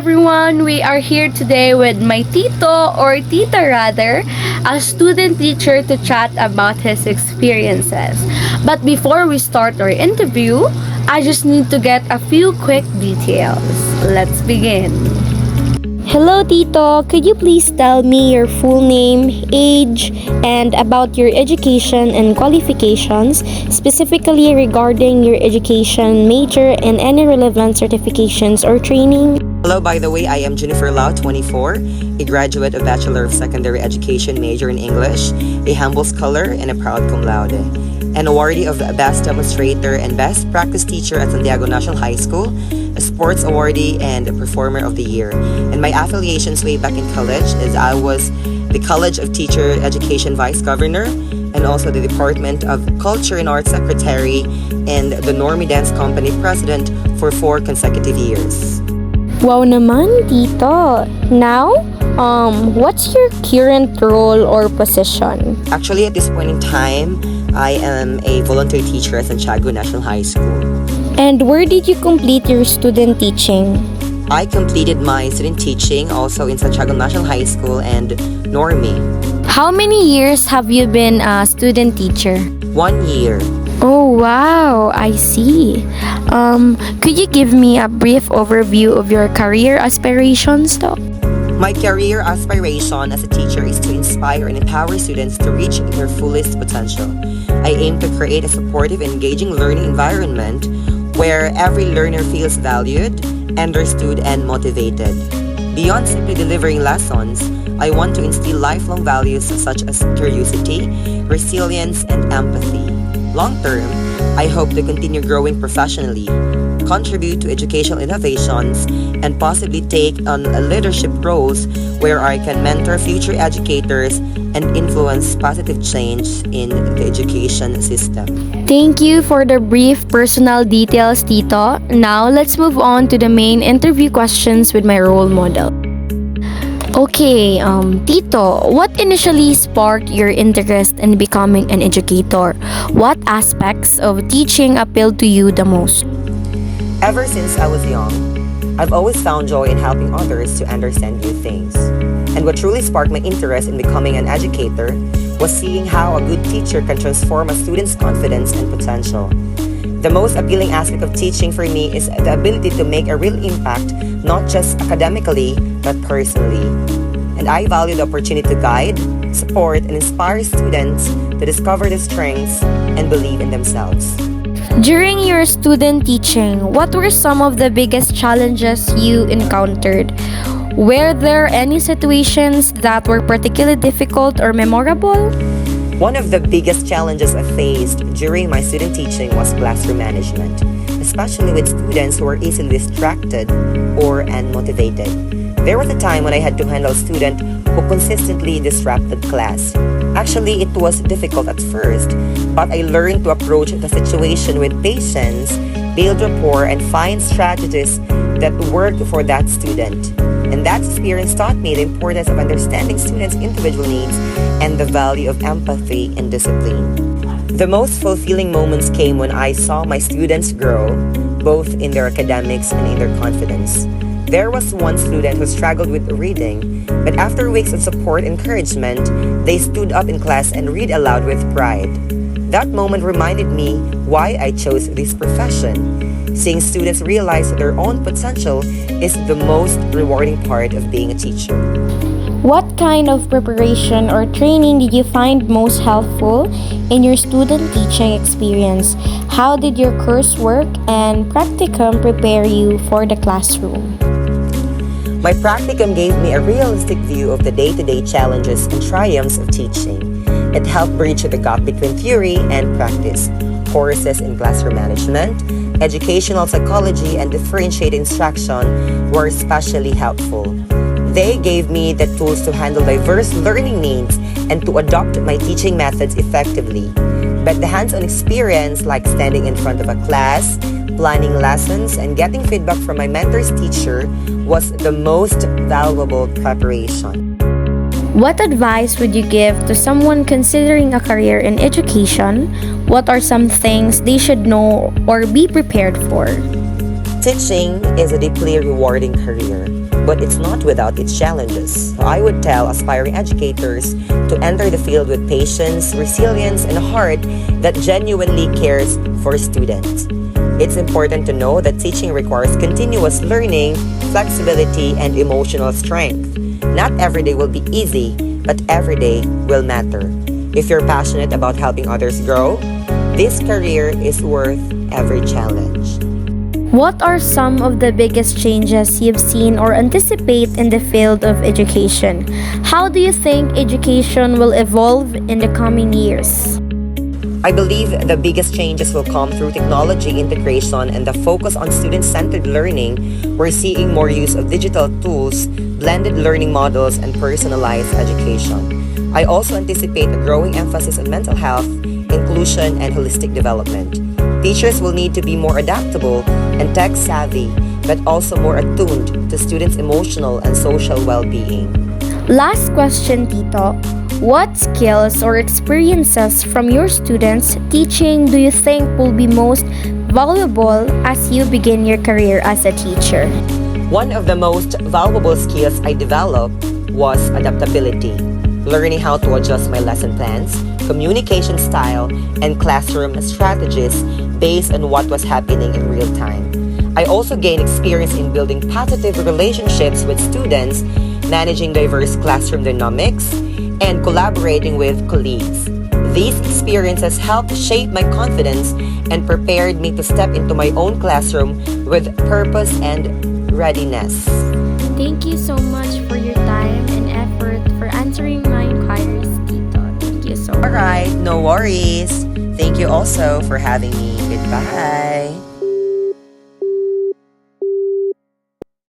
everyone, we are here today with my tito or tita rather, a student teacher to chat about his experiences. But before we start our interview, I just need to get a few quick details. Let's begin. Hello, Tito. Could you please tell me your full name, age, and about your education and qualifications, specifically regarding your education major and any relevant certifications or training? Hello, by the way, I am Jennifer Lau, 24, a graduate of Bachelor of Secondary Education major in English, a humble scholar, and a proud cum laude. An awardee of Best Demonstrator and Best Practice Teacher at Santiago National High School, a sports awardee, and a Performer of the Year. And my affiliations way back in college is I was the College of Teacher Education Vice Governor and also the Department of Culture and Arts Secretary and the Normie Dance Company President for 4 consecutive years. Wow naman, Tito. Now, what's your current role or position? Actually, at this point in time, I am a volunteer teacher at Santiago National High School. And where did you complete your student teaching? I completed my student teaching also in Santiago National High School and Normie. How many years have you been a student teacher? 1 year. Oh, wow, I see. Could you give me a brief overview of your career aspirations, though? My career aspiration as a teacher is to inspire and empower students to reach their fullest potential. I aim to create a supportive, engaging learning environment where every learner feels valued, understood, and motivated. Beyond simply delivering lessons, I want to instill lifelong values such as curiosity, resilience, and empathy. Long term, I hope to continue growing professionally, contribute to educational innovations, and possibly take on leadership roles where I can mentor future educators and influence positive change in the education system. Thank you for the brief personal details, Tito. Now, let's move on to the main interview questions with my role model. Okay, Tito, what initially sparked your interest in becoming an educator? What aspects of teaching appealed to you the most? Ever since I was young, I've always found joy in helping others to understand new things. And what truly sparked my interest in becoming an educator was seeing how a good teacher can transform a student's confidence and potential. The most appealing aspect of teaching for me is the ability to make a real impact, not just academically, but personally. And I value the opportunity to guide, support, and inspire students to discover their strengths and believe in themselves. During your student teaching, what were some of the biggest challenges you encountered? Were there any situations that were particularly difficult or memorable? One of the biggest challenges I faced during my student teaching was classroom management, especially with students who were easily distracted or unmotivated. There was a time when I had to handle a student who consistently disrupted class. Actually, it was difficult at first, but I learned to approach the situation with patience, build rapport, and find strategies that work for that student. And that experience taught me the importance of understanding students' individual needs and the value of empathy and discipline. The most fulfilling moments came when I saw my students grow, both in their academics and in their confidence. There was one student who struggled with reading, but after weeks of support and encouragement, they stood up in class and read aloud with pride. That moment reminded me why I chose this profession. Seeing students realize their own potential is the most rewarding part of being a teacher. What kind of preparation or training did you find most helpful in your student teaching experience? How did your coursework and practicum prepare you for the classroom? My practicum gave me a realistic view of the day-to-day challenges and triumphs of teaching. It helped bridge the gap between theory and practice. Courses in classroom management, educational psychology, and differentiated instruction were especially helpful. They gave me the tools to handle diverse learning needs and to adopt my teaching methods effectively. But the hands-on experience, like standing in front of a class, planning lessons, and getting feedback from my mentor's teacher, was the most valuable preparation. What advice would you give to someone considering a career in education? What are some things they should know or be prepared for? Teaching is a deeply rewarding career. but it's not without its challenges. I would tell aspiring educators to enter the field with patience, resilience, and a heart that genuinely cares for students. It's important to know that teaching requires continuous learning, flexibility, and emotional strength. Not every day will be easy, but every day will matter. If you're passionate about helping others grow, this career is worth every challenge. What are some of the biggest changes you've seen or anticipate in the field of education? How do you think education will evolve in the coming years? I believe the biggest changes will come through technology integration and the focus on student-centered learning. We're seeing more use of digital tools, blended learning models, and personalized education. I also anticipate a growing emphasis on mental health, inclusion, and holistic development. Teachers will need to be more adaptable and tech-savvy, but also more attuned to students' emotional and social well-being. Last question, Tito. What skills or experiences from your students teaching do you think will be most valuable as you begin your career as a teacher? One of the most valuable skills I developed was adaptability, learning how to adjust my lesson plans, communication style, and classroom strategies based on what was happening in real time. I also gained experience in building positive relationships with students, managing diverse classroom dynamics, and collaborating with colleagues. These experiences helped shape my confidence and prepared me to step into my own classroom with purpose and readiness. Thank you so much for your time and effort for answering my inquiries, Tito. Thank you so much. Alright, no worries. Thank you also for having me. Goodbye.